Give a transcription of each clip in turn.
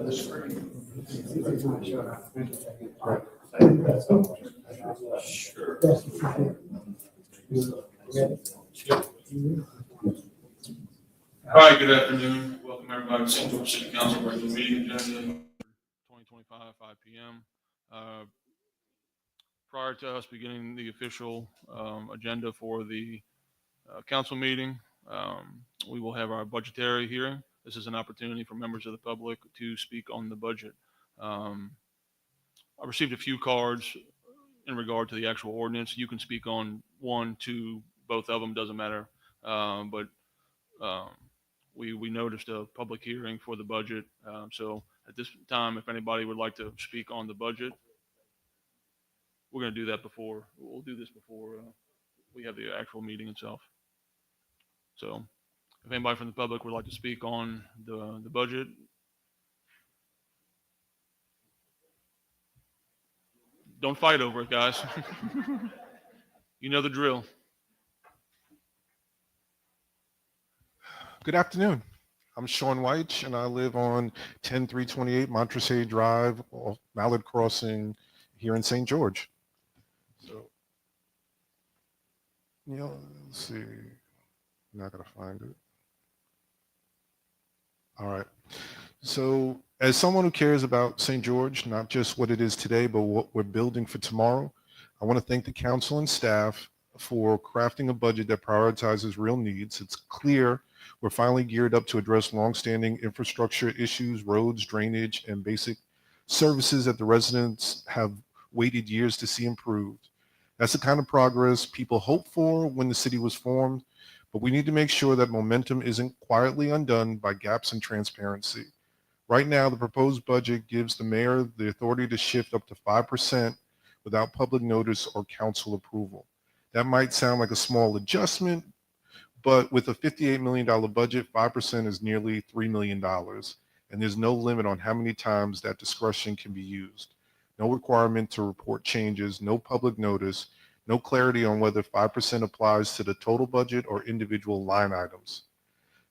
All right, good afternoon. Welcome everybody to St. George City Council regular meeting agenda 2025, 5 p.m. Prior to us beginning the official agenda for the council meeting, we will have our budgetary hearing. This is an opportunity for members of the public to speak on the budget. I received a few cards in regard to the actual ordinance. You can speak on one, two, both of them, doesn't matter. But we noticed a public hearing for the budget. So at this time, if anybody would like to speak on the budget, we're going to do that before, we'll do this before we have the actual meeting itself. So if anybody from the public would like to speak on the budget, don't fight over it, guys. You know the drill. Good afternoon. I'm Sean White, and I live on 10328 Montressé Drive, off Mallard Crossing, here in St. George. So, let's see. Not gonna find it. All right. So, as someone who cares about St. George, not just what it is today, but what we're building for tomorrow, I want to thank the council and staff for crafting a budget that prioritizes real needs. It's clear we're finally geared up to address longstanding infrastructure issues, roads, drainage, and basic services that the residents have waited years to see improved. That's the kind of progress people hoped for when the city was formed, but we need to make sure that momentum isn't quietly undone by gaps in transparency. Right now, the proposed budget gives the mayor the authority to shift up to 5% without public notice or council approval. That might sound like a small adjustment, but with a $58 million budget, 5% is nearly $3 million, and there's no limit on how many times that discretion can be used. No requirement to report changes, no public notice, no clarity on whether 5% applies to the total budget or individual line items.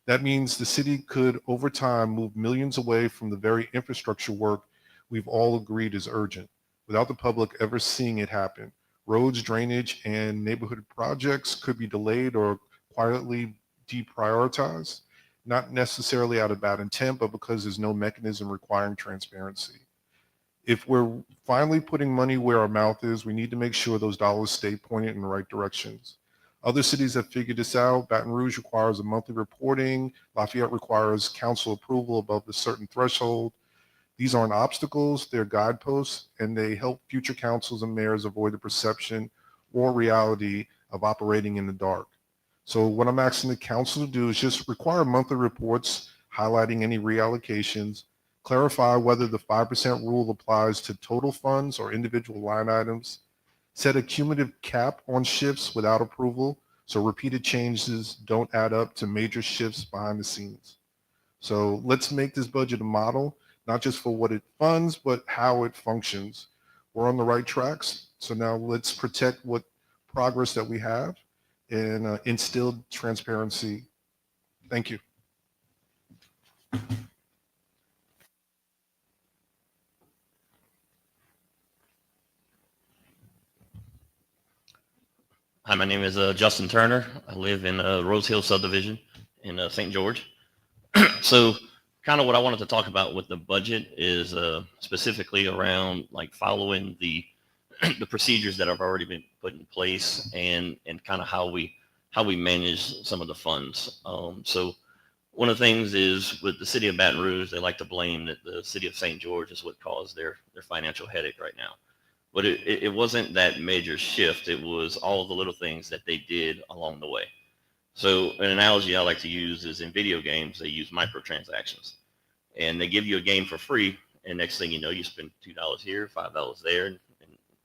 That means the city could, over time, move millions away from the very infrastructure work we've all agreed is urgent, without the public ever seeing it happen. Roads, drainage, and neighborhood projects could be delayed or quietly deprioritized, not necessarily out of bad intent, but because there's no mechanism requiring transparency. If we're finally putting money where our mouth is, we need to make sure those dollars stay pointed in the right directions. Other cities have figured this out. Baton Rouge requires a monthly reporting. Lafayette requires council approval above a certain threshold. These aren't obstacles, they're guideposts, and they help future councils and mayors avoid the perception or reality of operating in the dark. So what I'm asking the council to do is just require monthly reports highlighting any reallocations, clarify whether the 5% rule applies to total funds or individual line items, set a cumulative cap on shifts without approval so repeated changes don't add up to major shifts behind the scenes. So let's make this budget a model, not just for what it funds, but how it functions. We're on the right tracks. So now let's protect what progress that we have and instill transparency. Thank you. Hi, my name is Justin Turner. I live in Rose Hill subdivision in St. George. So kind of what I wanted to talk about with the budget is specifically around like following the the procedures that have already been put in place and kind of how we manage some of the funds. So one of the things is with the city of Baton Rouge, they like to blame that the city of St. George is what caused their financial headache right now. But it wasn't that major shift. It was all the little things that they did along the way. So an analogy I like to use is in video games, they use microtransactions. And they give you a game for free, and next thing you know, you spend $2 here, $5 there, and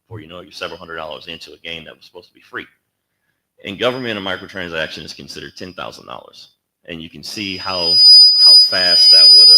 before you know it, you're several $100s into a game that was supposed to be free. In government, a microtransaction is considered $10,000. And you can see how fast that would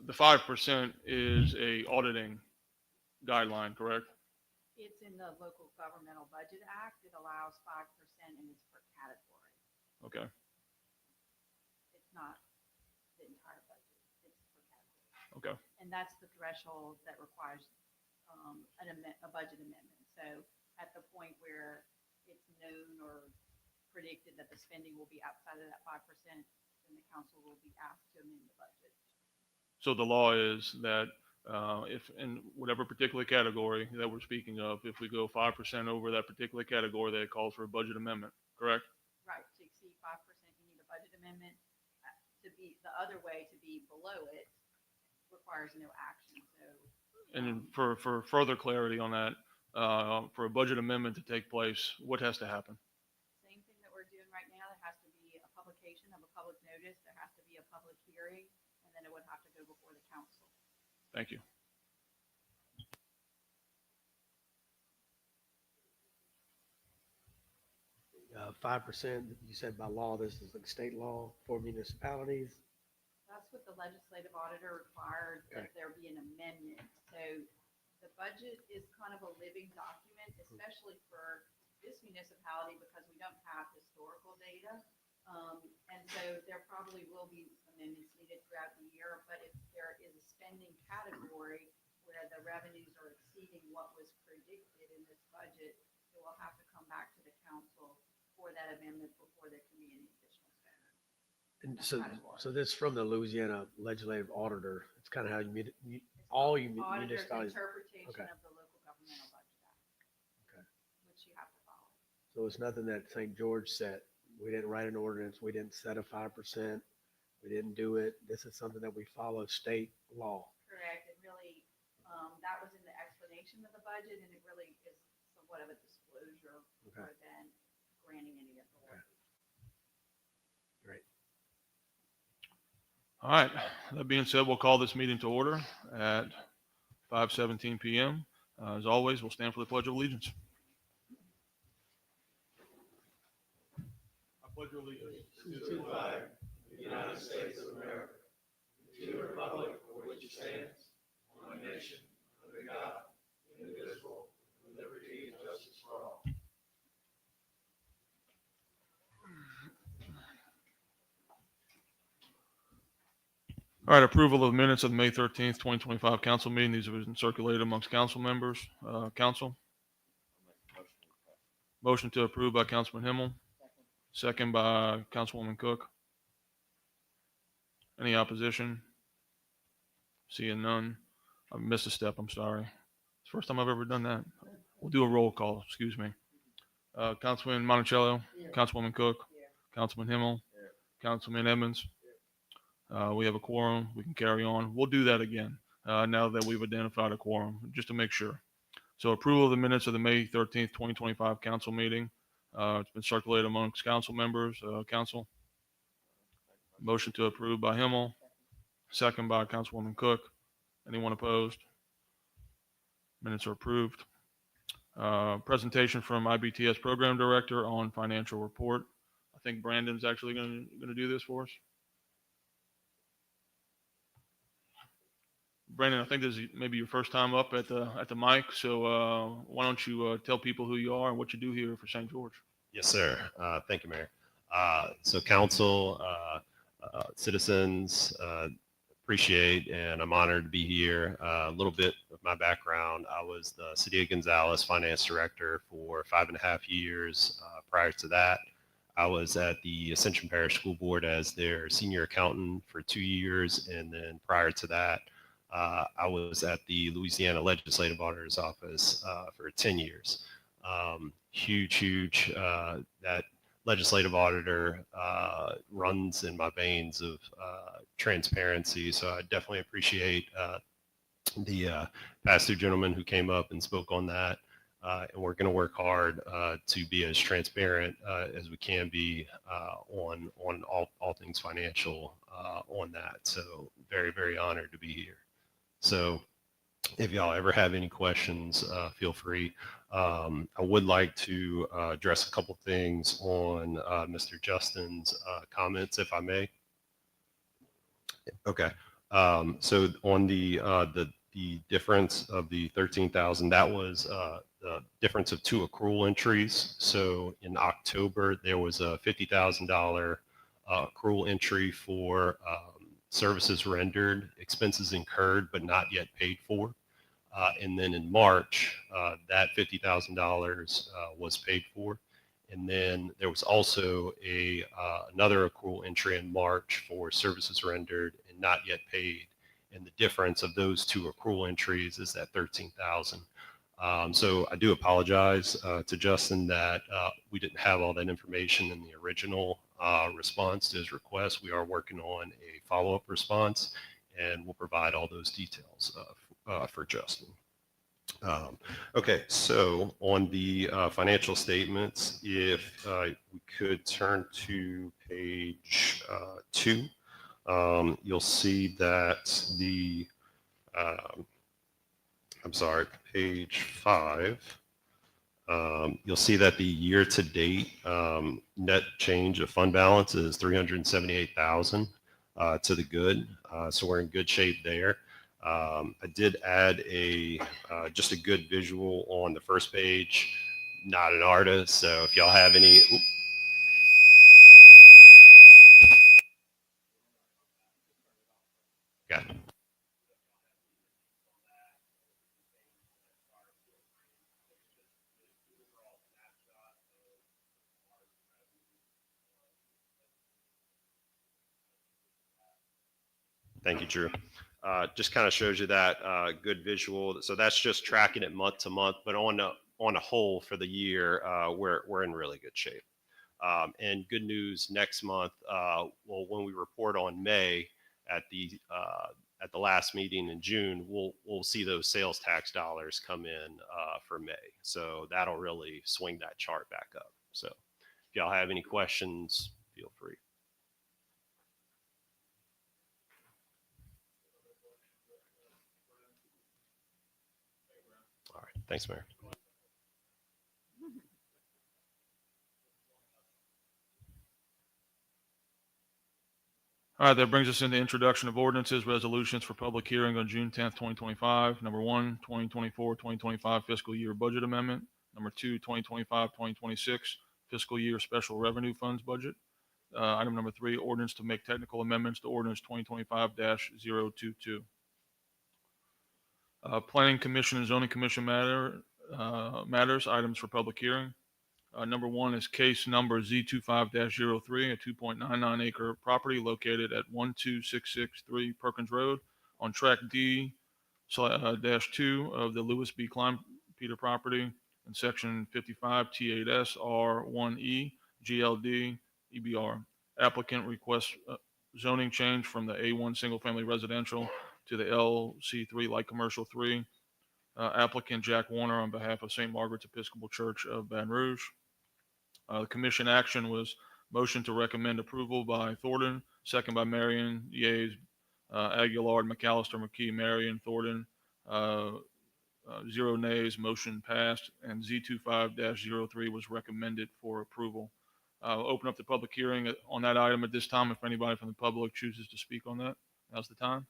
the 5% is a auditing guideline, correct? It's in the Local Governmental Budget Act. It allows 5% and it's per category. Okay. It's not the entire budget. It's per category. Okay. And that's the threshold that requires a budget amendment. So at the point where it's known or predicted that the spending will be outside of that 5%, then the council will be asked to amend the budget. So the law is that if in whatever particular category that we're speaking of, if we go 5% over that particular category, that it calls for a budget amendment, correct? Right, to exceed 5%, you need a budget amendment. To be the other way, to be below it, requires no action. So, And then for further clarity on that, for a budget amendment to take place, what has to happen? same thing that we're doing right now. There has to be a publication of a public notice. There has to be a public hearing, and then it would have to go before the council. Thank you. 5%, you said by law, this is like state law for municipalities. That's what the legislative auditor required, that there be an amendment. So the budget is kind of a living document, especially for this municipality, because we don't have historical data. And so there probably will be amendments needed throughout the year, but if there is a spending category where the revenues are exceeding what was predicted in this budget, it will have to come back to the council for that amendment before there can be any additional spending. And so this from the Louisiana legislative auditor. It's kind of how all you Auditor's municipalities. interpretation Okay. of the Local Governmental Budget Act. Okay. Which you have to follow. So it's nothing that St. George set. We didn't write an ordinance. We didn't set a 5%. We didn't do it. This is something that we follow state law. Correct. It really, that was in the explanation of the budget, and it really is somewhat of a disclosure Okay. more than granting any authority. Great. All right. That being said, we'll call this meeting to order at 5:17 p.m. As always, we'll stand for the Pledge of Allegiance. I pledge allegiance to the flag of the United States of America, to the republic for which it stands, one nation, under God, indivisible, with liberty and justice for all. All right, approval of minutes of the May 13th, 2025 council meeting. These have been circulated amongst council members. Council? Motion to approve by Councilman Himmel. Second by Councilwoman Cook. Any opposition? Seeing none. I missed a step, I'm sorry. It's the first time I've ever done that. We'll do a roll call, excuse me. Councilman Monticello, Councilwoman Cook, Councilman Himmel, Councilman Edmonds. We have a quorum. We can carry on. We'll do that again now that we've identified a quorum, just to make sure. So approval of the minutes of the May 13th, 2025 council meeting. It's been circulated amongst council members. Council. Motion to approve by Himmel. Second by Councilwoman Cook. Anyone opposed? Minutes are approved. Presentation from IBTS Program Director on financial report. I think Brandon's actually going to do this for us. Brandon, I think this is maybe your first time up at the mic, so why don't you tell people who you are and what you do here for St. George? Yes, sir. Thank you, Mayor. So council, citizens, appreciate and I'm honored to be here. A little bit of my background. I was the City of Gonzales Finance Director for 5.5 years. Prior to that, I was at the Ascension Parish School Board as their senior accountant for 2 years. And then prior to that, I was at the Louisiana Legislative Auditor's Office for 10 years. Huge, that legislative auditor runs in my veins of transparency. So I definitely appreciate the past two gentlemen who came up and spoke on that. And we're going to work hard to be as transparent as we can be on all things financial on that. So very honored to be here. So if y'all ever have any questions, feel free. I would like to address a couple things on Mr. Justin's comments, if I may. Okay. So on the difference of the 13,000, that was the difference of two accrual entries. So in October, there was a $50,000 accrual entry for services rendered, expenses incurred but not yet paid for. And then in March, that $50,000 was paid for. And then there was also another accrual entry in March for services rendered and not yet paid. And the difference of those two accrual entries is that 13,000. So I do apologize to Justin that we didn't have all that information in the original response to his request. We are working on a follow-up response, and we'll provide all those details for Justin. Okay, so on the financial statements, if we could turn to page 2, you'll see that I'm sorry, page 5. You'll see that the year-to-date net change of fund balance is 378,000 to the good. So we're in good shape there. I did add just a good visual on the first page. Not an artist, so if y'all have any. Okay. Thank you, Drew. Just kind of shows you that good visual. So that's just tracking it month to month, but on a whole for the year, we're in really good shape. And good news next month. Well, when we report on May at the last meeting in June, we'll see those sales tax dollars come in for May. So that'll really swing that chart back up. So if y'all have any questions, feel free. All right. Thanks, Mayor. All right, that brings us into introduction of ordinances, resolutions for public hearing on June 10th, 2025. Number 1, 2024-2025 fiscal year budget amendment. Number 2, 2025-2026 fiscal year special revenue funds budget. Item number 3, ordinance to make technical amendments to ordinance 2025-022. Planning Commission and Zoning Commission matters, items for public hearing. Number 1 is case number Z25-03, a 2.99 acre property located at 12663 Perkins Road on track D/2 of the Lewis B. Klein Peter property in section 55 T8S R1E GLD EBR. Applicant requests zoning change from the A1 single family residential to the LC3 light commercial 3. Applicant Jack Warner on behalf of St. Margaret's Episcopal Church of Baton Rouge. The commission action was motion to recommend approval by Thornton, second by Marion, yeas, Aguilar, McAllister, McKee, Marion, Thornton, 0 nays, motion passed, and Z25-03 was recommended for approval. Open up the public hearing on that item at this time. If anybody from the public chooses to speak on that, now's the time.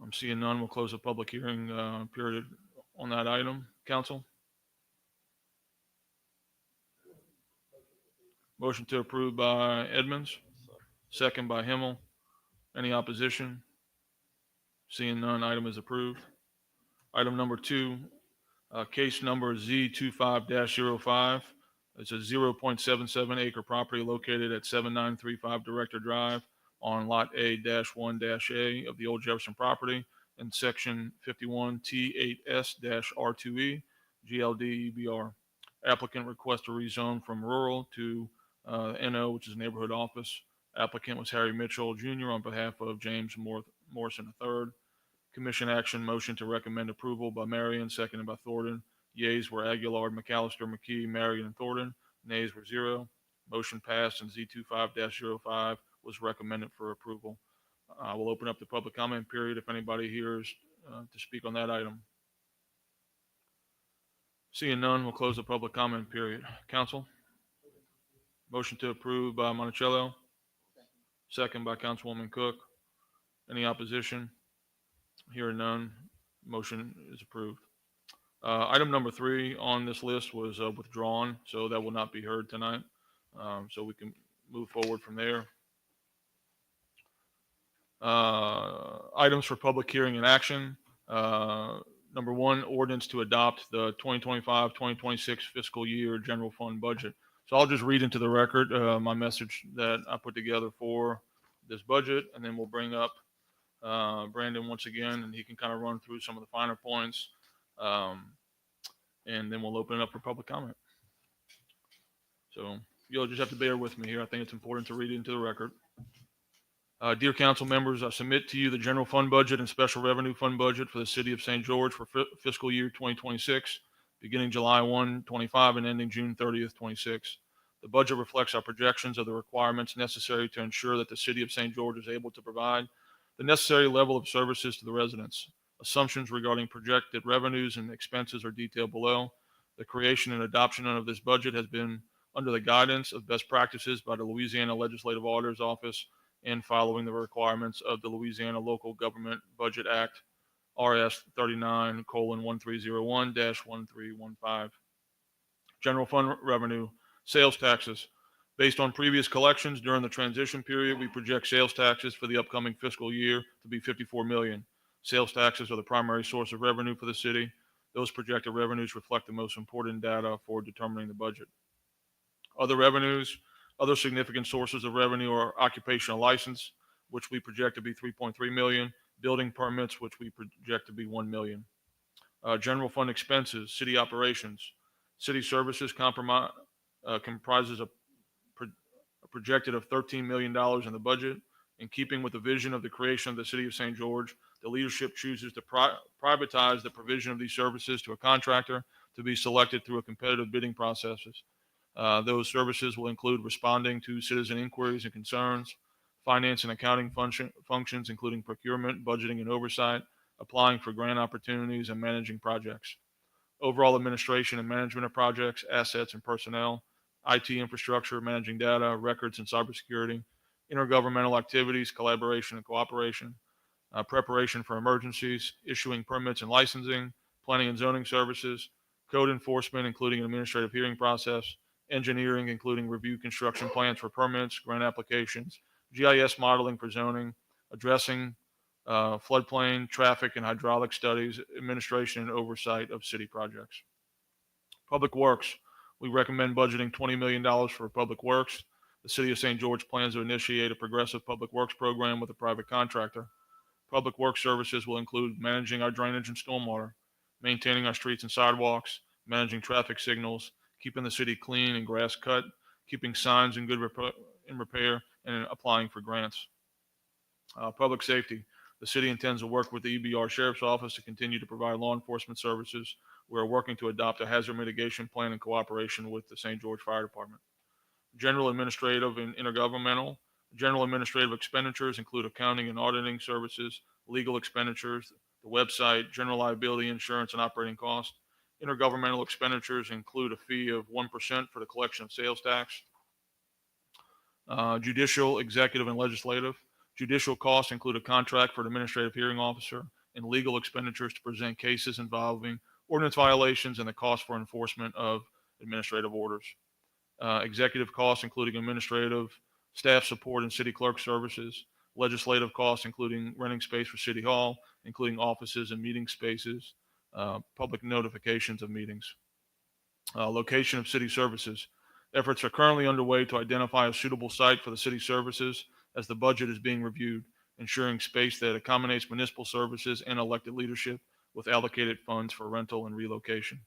I'm seeing none. We'll close the public hearing period on that item. Council? Motion to approve by Edmonds, second by Himmel. Any opposition? Seeing none, item is approved. Item number 2, case number Z25-05. It's a 0.77 acre property located at 7935 Director Drive on Lot A-1-A of the Old Jefferson property in section 51 T8S-R2E GLD EBR. Applicant requests to rezone from rural to NO, which is neighborhood office. Applicant was Harry Mitchell Jr. on behalf of James Morrison III. Commission action motion to recommend approval by Marion, seconded by Thornton. Yeas were Aguilar, McAllister, McKee, Marion, and Thornton. Nays were 0. Motion passed, and Z25-05 was recommended for approval. I will open up the public comment period if anybody here is to speak on that item. Seeing none, we'll close the public comment period. Council? Motion to approve by Monticello, second by Councilwoman Cook. Any opposition? Hearing none, motion is approved. Item number 3 on this list was withdrawn, so that will not be heard tonight. So we can move forward from there. Items for public hearing and action. Number 1, ordinance to adopt the 2025-2026 fiscal year general fund budget. So I'll just read into the record my message that I put together for this budget, and then we'll bring up Brandon once again, and he can kind of run through some of the finer points, and then we'll open it up for public comment. So you'll just have to bear with me here. I think it's important to read it into the record. Dear council members, I submit to you the general fund budget and special revenue fund budget for the city of St. George for fiscal year 2026, beginning July 1, 25 and ending June 30th, 26. The budget reflects our projections of the requirements necessary to ensure that the city of St. George is able to provide the necessary level of services to the residents. Assumptions regarding projected revenues and expenses are detailed below. The creation and adoption of this budget has been under the guidance of best practices by the Louisiana Legislative Auditor's Office and following the requirements of the Louisiana Local Government Budget Act, RS 39:1301-1315. General fund revenue, sales taxes. Based on previous collections during the transition period, we project sales taxes for the upcoming fiscal year to be $54 million. Sales taxes are the primary source of revenue for the city. Those projected revenues reflect the most important data for determining the budget. Other revenues, other significant sources of revenue are occupational license, which we project to be $3.3 million, building permits, which we project to be $1 million. General fund expenses, city operations, city services comprises a projected of $13 million in the budget. In keeping with the vision of the creation of the city of St. George, the leadership chooses to privatize the provision of these services to a contractor to be selected through a competitive bidding processes. Those services will include responding to citizen inquiries and concerns, finance and accounting functions, including procurement, budgeting, and oversight, applying for grant opportunities, and managing projects. Overall administration and management of projects, assets, and personnel, IT infrastructure, managing data, records, and cybersecurity, intergovernmental activities, collaboration and cooperation, preparation for emergencies, issuing permits and licensing, planning and zoning services, code enforcement, including an administrative hearing process, engineering, including review construction plans for permits, grant applications, GIS modeling for zoning, addressing floodplain, traffic, and hydraulic studies, administration and oversight of city projects. Public Works. We recommend budgeting $20 million for Public Works. The City of St. George plans to initiate a progressive Public Works program with a private contractor. Public Works services will include managing our drainage and stormwater, maintaining our streets and sidewalks, managing traffic signals, keeping the city clean and grass cut, keeping signs in good repair, and applying for grants. Public Safety. The city intends to work with the EBR Sheriff's Office to continue to provide law enforcement services. We are working to adopt a hazard mitigation plan in cooperation with the St. George Fire Department. General administrative and intergovernmental. General administrative expenditures include accounting and auditing services, legal expenditures, the website, general liability insurance, and operating costs. Intergovernmental expenditures include a fee of 1% for the collection of sales tax. Judicial, executive, and legislative. Judicial costs include a contract for an administrative hearing officer and legal expenditures to present cases involving ordinance violations and the cost for enforcement of administrative orders. Executive costs including administrative, staff support, and city clerk services. Legislative costs including renting space for City Hall, including offices and meeting spaces, public notifications of meetings. Location of city services. Efforts are currently underway to identify a suitable site for the city services as the budget is being reviewed, ensuring space that accommodates municipal services and elected leadership with allocated funds for rental and relocation.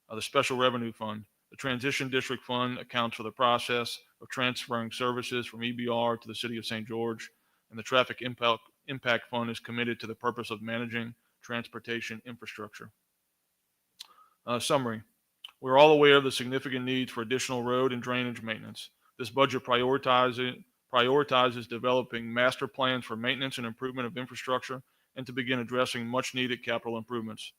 The Special Revenue Fund. The Transition District Fund accounts for the process of transferring services from EBR to the City of St. George, and the Traffic Impact Fund is committed to the purpose of managing transportation infrastructure. Summary. We're all aware of the significant needs for additional road and drainage maintenance. This budget prioritizes developing master plans for maintenance and improvement of infrastructure and to begin addressing much needed capital improvements.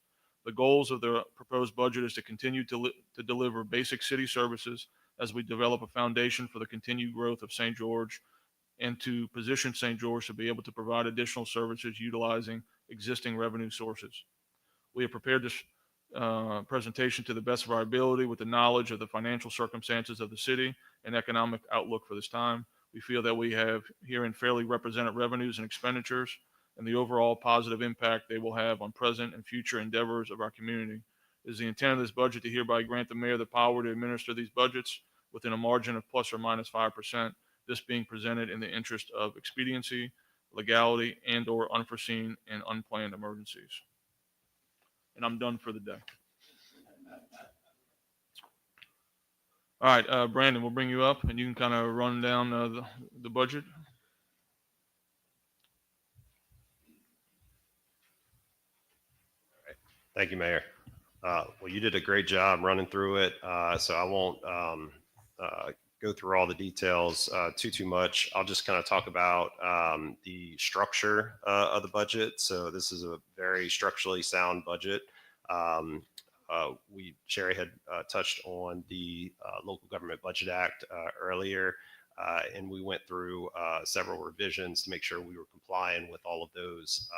The goals of the proposed budget is to continue to deliver basic city services as we develop a foundation for the continued growth of St. George and to position St. George to be able to provide additional services utilizing existing revenue sources. We have prepared this presentation to the best of our ability with the knowledge of the financial circumstances of the city and economic outlook for this time. We feel that we have herein fairly represented revenues and expenditures and the overall positive impact they will have on present and future endeavors of our community. It is the intent of this budget to hereby grant the mayor the power to administer these budgets within a margin of plus or minus 5%, this being presented in the interest of expediency, legality, and/or unforeseen and unplanned emergencies. And I'm done for the day. All right, Brandon, we'll bring you up and you can kind of run down the budget. Thank you, Mayor. Well, you did a great job running through it, so I won't go through all the details too much. I'll just kind of talk about the structure of the budget. So this is a very structurally sound budget. Sherry had touched on the Local Government Budget Act earlier, and we went through several revisions to make sure we were complying with all those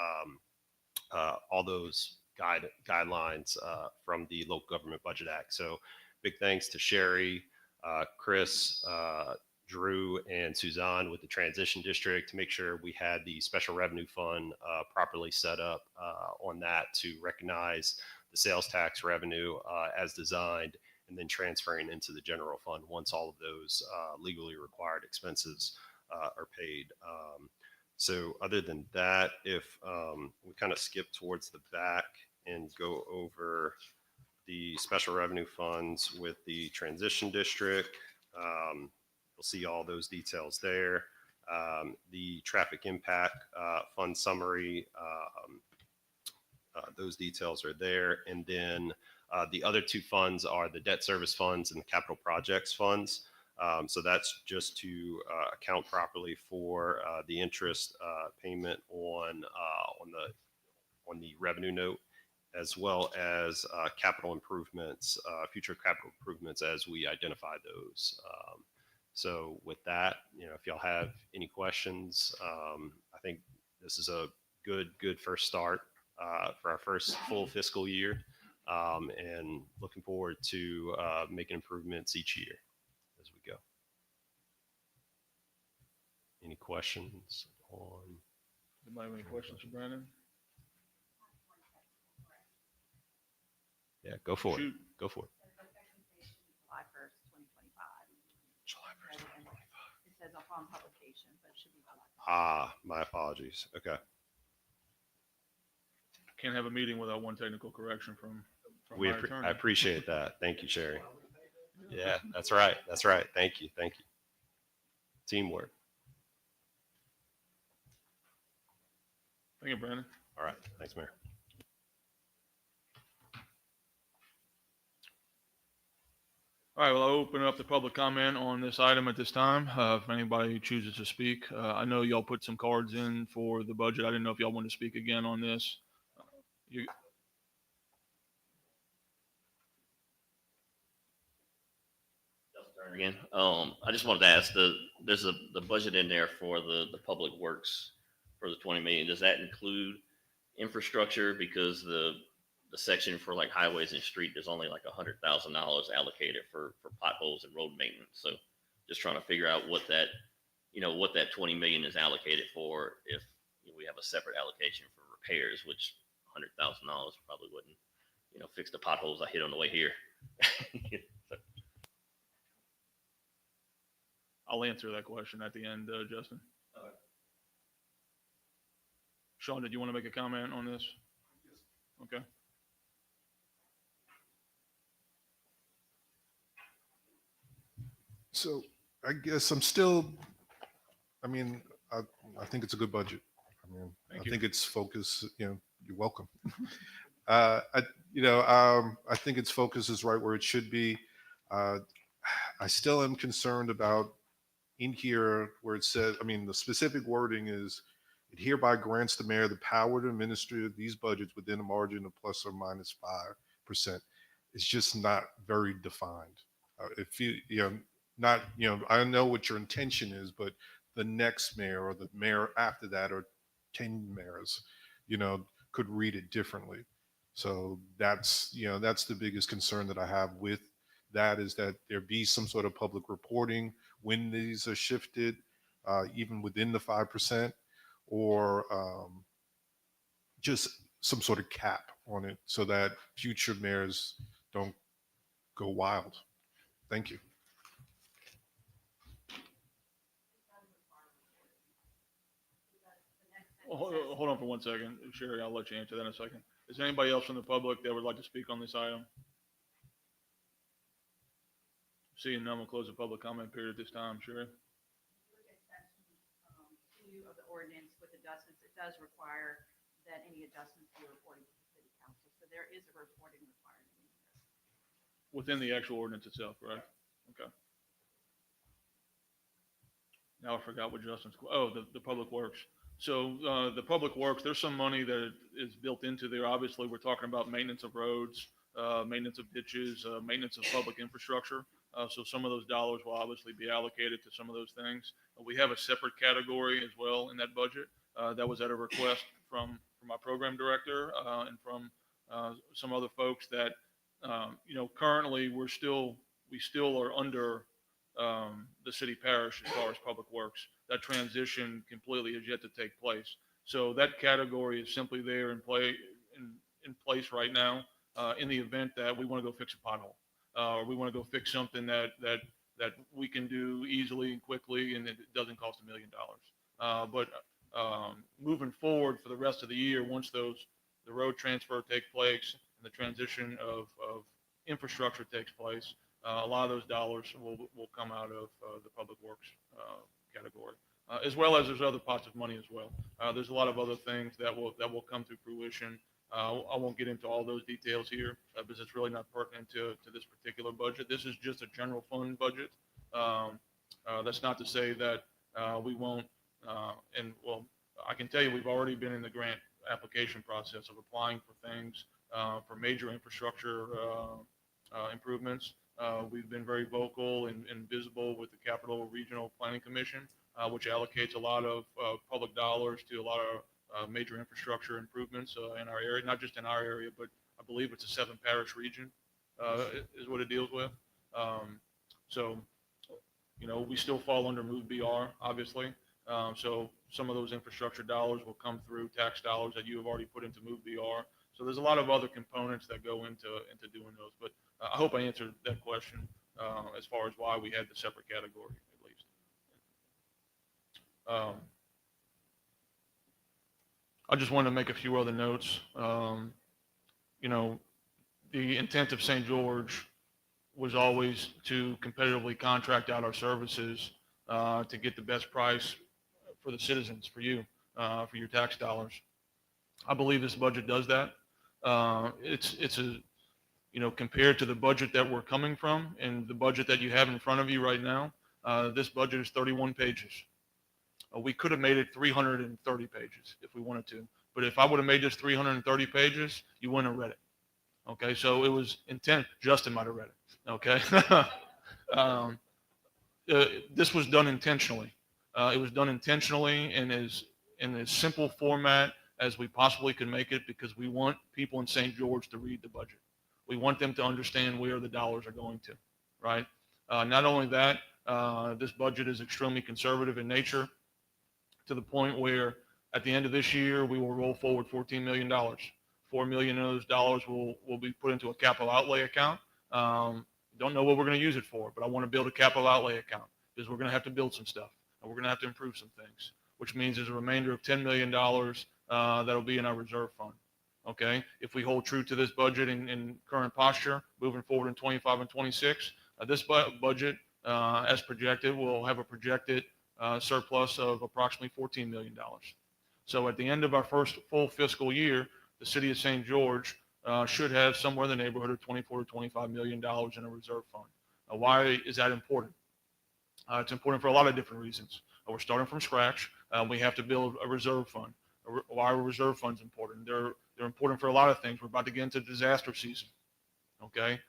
guidelines from the Local Government Budget Act. So big thanks to Sherry, Chris, Drew, and Suzanne with the Transition District to make sure we had the Special Revenue Fund properly set up on that to recognize the sales tax revenue as designed, and then transferring into the general fund once all of those legally required expenses are paid. So other than that, if we kind of skip towards the back and go over the special revenue funds with the transition district, you'll see all those details there. The traffic impact fund summary, those details are there. And then the other two funds are the debt service funds and the capital projects funds. So that's just to account properly for the interest payment on the revenue note, as well as capital improvements, future capital improvements as we identify those. So with that, if y'all have any questions, I think this is a good first start for our first full fiscal year, and looking forward to making improvements each year as we go. Any questions on? Anybody have any questions for Brandon? Yeah, go for it. Shoot. Go for it. July 1st, 2025. July 1st, 2025. It says upon publication, but it should be July 1st. My apologies. Okay. Can't have a meeting without one technical correction from I my attorney. appreciate that. Thank you, Sherry. Yeah, that's right. That's right. Thank you. Thank you. Teamwork. Thank you, Brandon. All right. Thanks, Mayor. All right, well, I'll open up the public comment on this item at this time. If anybody chooses to speak, I know y'all put some cards in for the budget. I didn't know if y'all want to speak again on this. You, Again, I just wanted to ask, there's the budget in there for the public works for the 20 million. Does that include infrastructure? Because the section for like highways and street, there's only like $100,000 allocated for potholes and road maintenance. So just trying to figure out what that 20 million is allocated for, if we have a separate allocation for repairs, which $100,000 probably wouldn't, fix the potholes I hit on the way here. So, I'll answer that question at the end, Justin. Sean, did you want to make a comment on this? Okay. So I guess I'm still, I think it's a good budget. Thank I you. think it's focused, you're welcome. I think its focus is right where it should be. I still am concerned about in here where it says, the specific wording is, it hereby grants the mayor the power to administer these budgets within a margin of plus or minus 5%. It's just not very defined. I know what your intention is, but the next mayor or the mayor after that or 10 mayors, could read it differently. So that's the biggest concern that I have with that, is that there be some sort of public reporting when these are shifted, even within the 5%, or just some sort of cap on it so that future mayors don't go wild. Thank you. Well, hold on for 1 second. Sherry, I'll let you answer that in a second. Is there anybody else from the public that would like to speak on this item? Seeing none, we'll close the public comment period at this time. Sherry? Look at section 2 of the ordinance with adjustments. It does require that any adjustments be reported to the city council. So there is a reporting requirement in here. Within the actual ordinance itself, right? Okay. Now I forgot what Justin's, the public works. So, the public works, there's some money that is built into there. Obviously, we're talking about maintenance of roads, maintenance of ditches, maintenance of public infrastructure. So some of those dollars will obviously be allocated to some of those things. We have a separate category as well in that budget. That was at a request from my program director, and from, some other folks that, currently we still are under, the city parish as far as public works. That transition completely is yet to take place. So that category is simply there in place right now, in the event that we want to go fix a pothole, or we want to go fix something that we can do easily and quickly, and it doesn't cost $1 million. But moving forward for the rest of the year, once the road transfer takes place and the transition of infrastructure takes place, a lot of those dollars will come out of the public works category, as well as there's other pots of money as well. There's a lot of other things that will come to fruition. I won't get into all those details here, because it's really not pertinent to this particular budget. This is just a general fund budget. That's not to say that we won't. I can tell you we've already been in the grant application process of applying for things, for major infrastructure improvements. We've been very vocal and visible with the Capital Regional Planning Commission, which allocates a lot of public dollars to a lot of major infrastructure improvements in our area, not just in our area, but I believe it's a 7-parish region is what it deals with. So, we still fall under Move BR, obviously. So some of those infrastructure dollars will come through tax dollars that you have already put into Move BR. So there's a lot of other components that go into doing those. But I hope I answered that question as far as why we had the separate category, at least. I just wanted to make a few other notes. The intent of St. George was always to competitively contract out our services to get the best price for the citizens, for you, for your tax dollars. I believe this budget does that. It's compared to the budget that we're coming from and the budget that you have in front of you right now, this budget is 31 pages. We could have made it 330 pages if we wanted to. But if I would have made this 330 pages, you wouldn't have read it. Okay, so it was intent. Justin might have read it. Okay. This was done intentionally. It was done intentionally in as simple format as we possibly could make it, because we want people in St. George to read the budget. We want them to understand where the dollars are going to, right? Not only that, this budget is extremely conservative in nature, to the point where at the end of this year, we will roll forward $14 million. $4 million of those dollars will be put into a capital outlay account. Don't know what we're going to use it for, but I want to build a capital outlay account, because we're going to have to build some stuff and we're going to have to improve some things, which means there's a remainder of $10 million that'll be in our reserve fund. Okay. If we hold true to this budget in current posture, moving forward in 25 and 26, this budget, as projected, will have a projected surplus of approximately $14 million. So at the end of our first full fiscal year, the city of St. George should have somewhere in the neighborhood of $24 to $25 million in a reserve fund. Why is that important? It's important for a lot of different reasons. We're starting from scratch. We have to build a reserve fund. Why are reserve funds important? They're important for a lot of things. We're about to get into disaster season. Okay.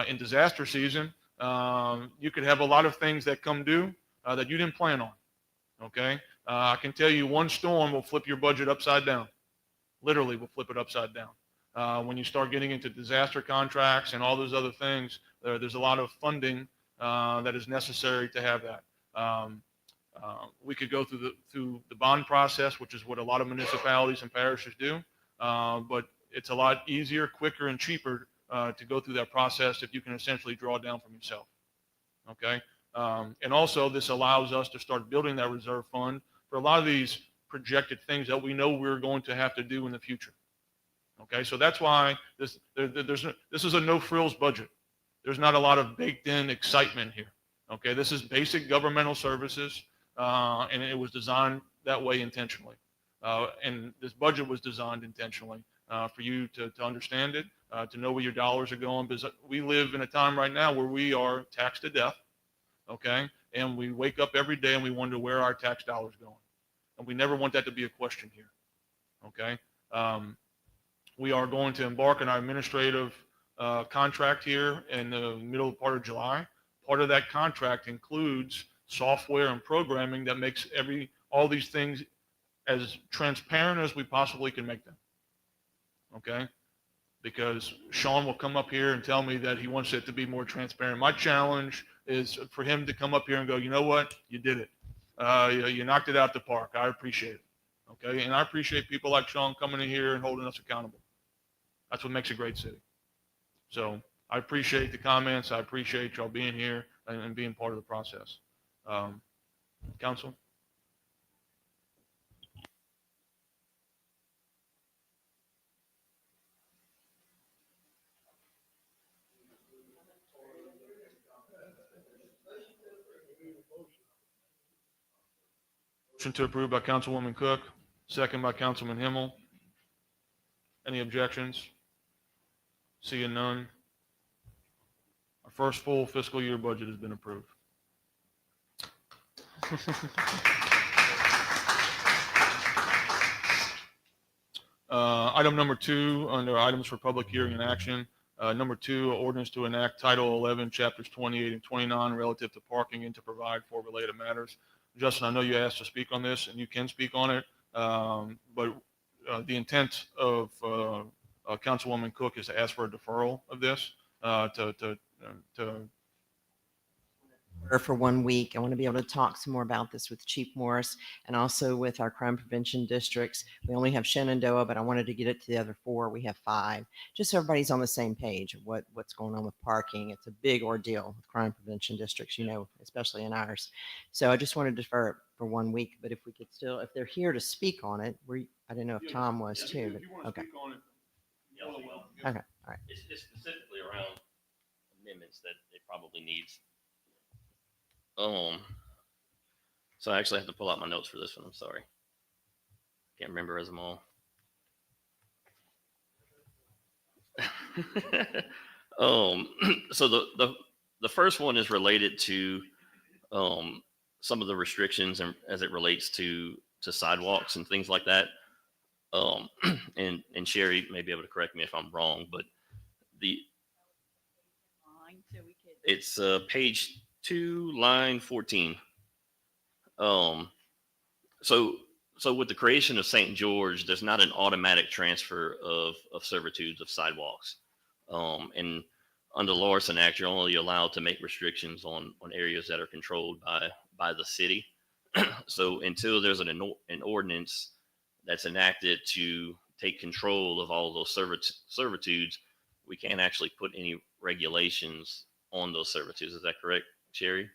In disaster season, you could have a lot of things that come due that you didn't plan on. Okay. I can tell you one storm will flip your budget upside down. Literally will flip it upside down. When you start getting into disaster contracts and all those other things, there's a lot of funding that is necessary to have that. We could go through the bond process, which is what a lot of municipalities and parishes do, but it's a lot easier, quicker, and cheaper to go through that process if you can essentially draw down from yourself. Okay, and also this allows us to start building that reserve fund for a lot of these projected things that we know we're going to have to do in the future. Okay, so that's why this is a no frills budget. There's not a lot of baked in excitement here. Okay, this is basic governmental services, and it was designed that way intentionally. And this budget was designed intentionally for you to understand it, to know where your dollars are going, because we live in a time right now where we are taxed to death. Okay, and we wake up every day and we wonder where our tax dollars going, and we never want that to be a question here. Okay. We are going to embark on our administrative contract here in the middle part of July. Part of that contract includes software and programming that makes all these things as transparent as we possibly can make them. Okay? Because Sean will come up here and tell me that he wants it to be more transparent. My challenge is for him to come up here and go, you know what? You did it. You knocked it out the park. I appreciate it. Okay? And I appreciate people like Sean coming in here and holding us accountable. That's what makes a great city. So I appreciate the comments. I appreciate y'all being here and being part of the process. Council? Motion to approve by Councilwoman Cook, second by Councilman Himmel. Any objections? Seeing none. Our first full fiscal year budget has been approved. Item number 2, under items for public hearing and action. Number 2, ordinance to enact Title 11, Chapters 28 and 29 relative to parking and to provide for related matters. Justin, I know you asked to speak on this, and you can speak on it, but the intent of Councilwoman Cook is to ask for a deferral of this for 1 week. I want to be able to talk some more about this with Chief Morris and also with our crime prevention districts. We only have Shenandoah, but I wanted to get it to the other 4. We have 5, just so everybody's on the same page of what's going on with parking. It's a big ordeal with crime prevention districts, especially in ours. So I just wanted to defer it for 1 week, but if we could still, if they're here to speak on it, I didn't know if Tom was too. But, okay. Yeah, well, Okay. All right. it's specifically around amendments that it probably needs. So I actually have to pull out my notes for this one. I'm sorry. Can't remember them all. So the first one is related to some of the restrictions and as it relates to sidewalks and things like that. And Sherry may be able to correct me if I'm wrong, but it's page 2, line 14. So with the creation of St. George, there's not an automatic transfer of servitudes of sidewalks. And under the Larson Act, you're only allowed to make restrictions on areas that are controlled by the city. So until there's an ordinance that's enacted to take control of all of those servitudes, we can't actually put any regulations on those servitudes. Is that correct, Sherry?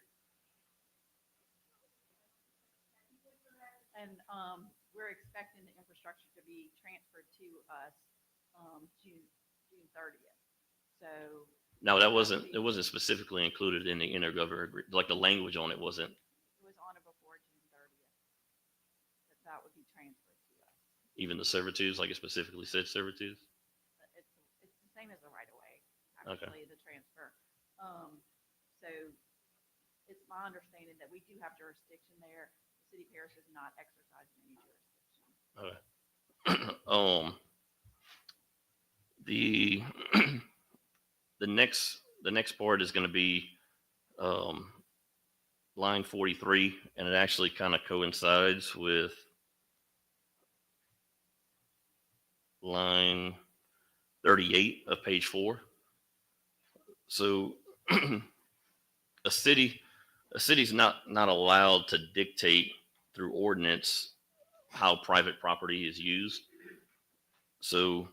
And we're expecting the infrastructure to be transferred to us June 30th. So No, it wasn't specifically included in the intergovernmental agreement. Like the language on it wasn't. it was on it before June 30th. That would be transferred to us. Even the servitudes, like it specifically said servitudes? It's the same as the right of way, Okay. actually, the transfer. So it's my understanding that we do have jurisdiction there. The city parish is not exercising any jurisdiction. Okay. The next part is going to be line 43, and it actually kind of coincides with line 38 of page 4. So a city's not allowed to dictate through ordinance how private property is used. So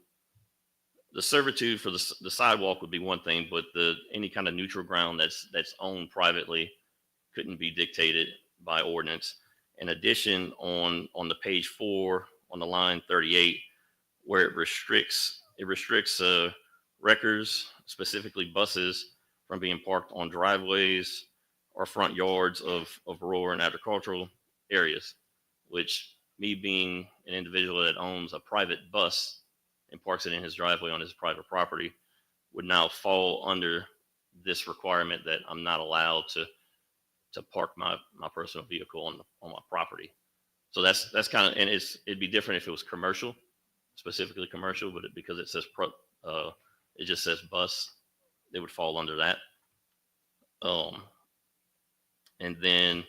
the servitude for the sidewalk would be one thing, but any kind of neutral ground that's owned privately couldn't be dictated by ordinance. In addition, on the page 4 on the line 38, where it restricts wreckers, specifically buses, from being parked on driveways or front yards of rural and agricultural areas, which, me being an individual that owns a private bus and parks it in his driveway on his private property, would now fall under this requirement that I'm not allowed to park my personal vehicle on my property. So that's kind of, and it'd be different if it was commercial, specifically commercial, but because it says it just says bus, they would fall under that. And then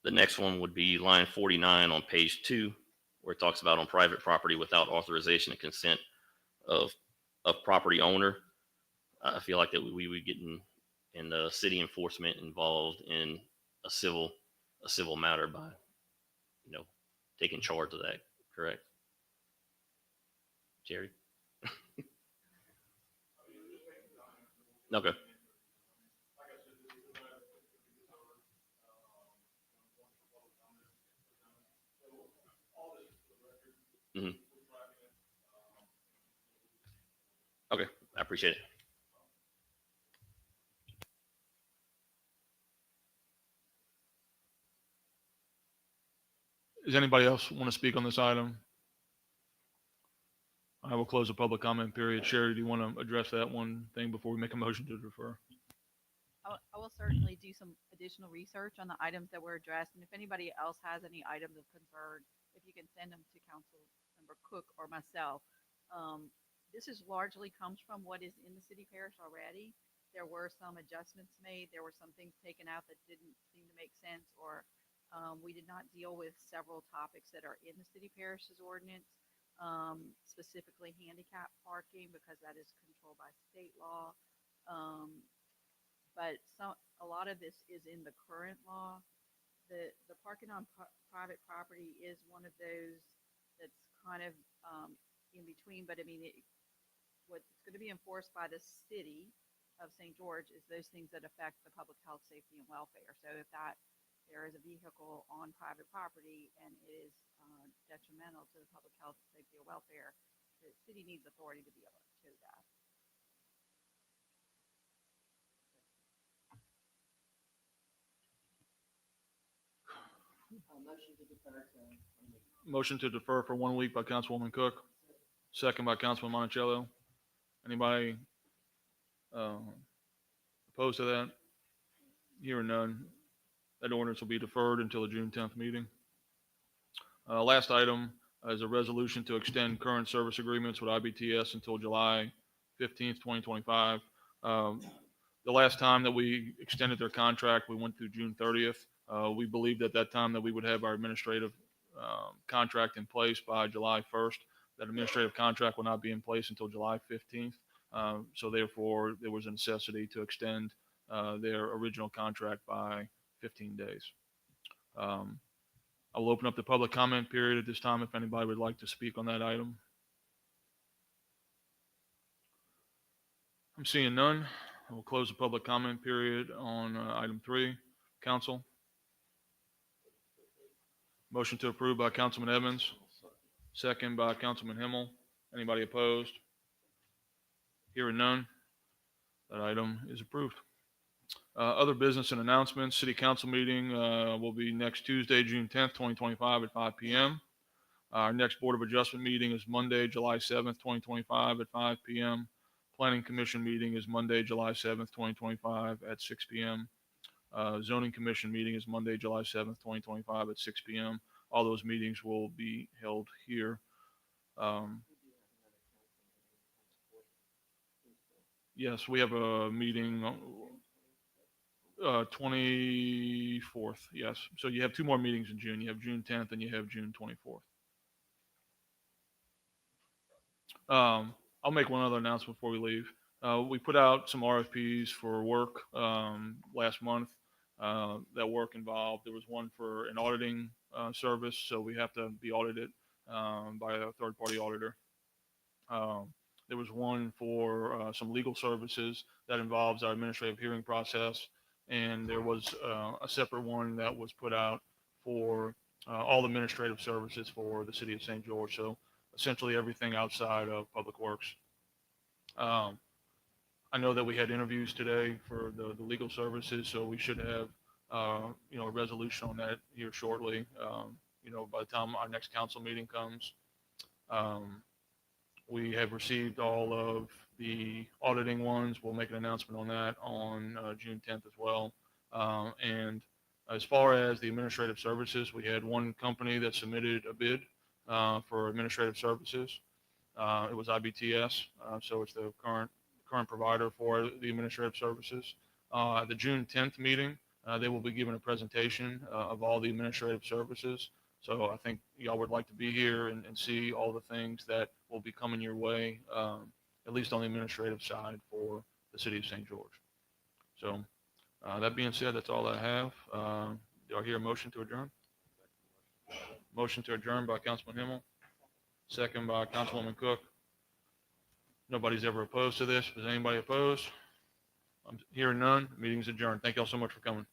the next one would be line 49 on page 2, where it talks about on private property without authorization and consent of property owner. I feel like that we would get in the city enforcement involved in a civil matter by, taking charge of that. Correct, Jerry? Okay. Mm-hmm. Okay, I appreciate it. Does anybody else want to speak on this item? I will close the public comment period. Sherry, do you want to address that one thing before we make a motion to defer? I will certainly do some additional research on the items that were addressed, and if anybody else has any items of concern, if you can send them to Councilmember Cook or myself. This is largely comes from what is in the city parish already. There were some adjustments made. There were some things taken out that didn't seem to make sense, or we did not deal with several topics that are in the city parish's ordinance, specifically handicap parking, because that is controlled by state law. But a lot of this is in the current law. The parking on private property is one of those that's kind of in between, but I mean, what's going to be enforced by the city of St. George is those things that affect the public health, safety, and welfare. So if there is a vehicle on private property and it is detrimental to the public health, safety, or welfare, the city needs authority to be able to do that. Motion to defer for 1 week by Councilwoman Cook, second by Councilman Monticello. Anybody opposed to that? Hearing none, that ordinance will be deferred until the June 10th meeting. Last item is a resolution to extend current service agreements with IBTS until July 15th, 2025. The last time that we extended their contract, we went through June 30th. We believed at that time that we would have our administrative contract in place by July 1st. That administrative contract will not be in place until July 15th. So therefore, there was a necessity to extend their original contract by 15 days. I will open up the public comment period at this time if anybody would like to speak on that item. I'm seeing none. I will close the public comment period on item 3. Council. Motion to approve by Councilman Evans, second by Councilman Himmel. Anybody opposed? Hearing none, that item is approved. Other business and announcements. City Council meeting will be next Tuesday, June 10th, 2025 at 5 p.m. Our next Board of Adjustment meeting is Monday, July 7th, 2025 at 5 p.m. Planning Commission meeting is Monday, July 7th, 2025 at 6 p.m. Zoning Commission meeting is Monday, July 7th, 2025 at 6 p.m. All those meetings will be held here. Yes, we have a meeting. 24th, yes. So you have two more meetings in June. You have June 10th and you have June 24th. I'll make one other announcement before we leave. We put out some RFPs for work last month. That work involved, there was one for an auditing service, so we have to be audited by a third-party auditor. There was one for some legal services that involves our administrative hearing process. And there was a separate one that was put out for all administrative services for the city of St. George. So essentially everything outside of Public Works. I know that we had interviews today for the legal services, so we should have, a resolution on that here shortly. By the time our next council meeting comes. We have received all of the auditing ones. We'll make an announcement on that on June 10th as well. And as far as the administrative services, we had one company that submitted a bid for administrative services. It was IBTS, so it's the current provider for the administrative services. At the June 10th meeting, they will be giving a presentation of all the administrative services. So I think y'all would like to be here and see all the things that will be coming your way, at least on the administrative side for the city of St. George. So that being said, that's all I have. Do I hear a motion to adjourn? Motion to adjourn by Councilman Himmel, second by Councilwoman Cook. Nobody's ever opposed to this. Is anybody opposed? I'm hearing none. Meeting's adjourned. Thank y'all so much for coming.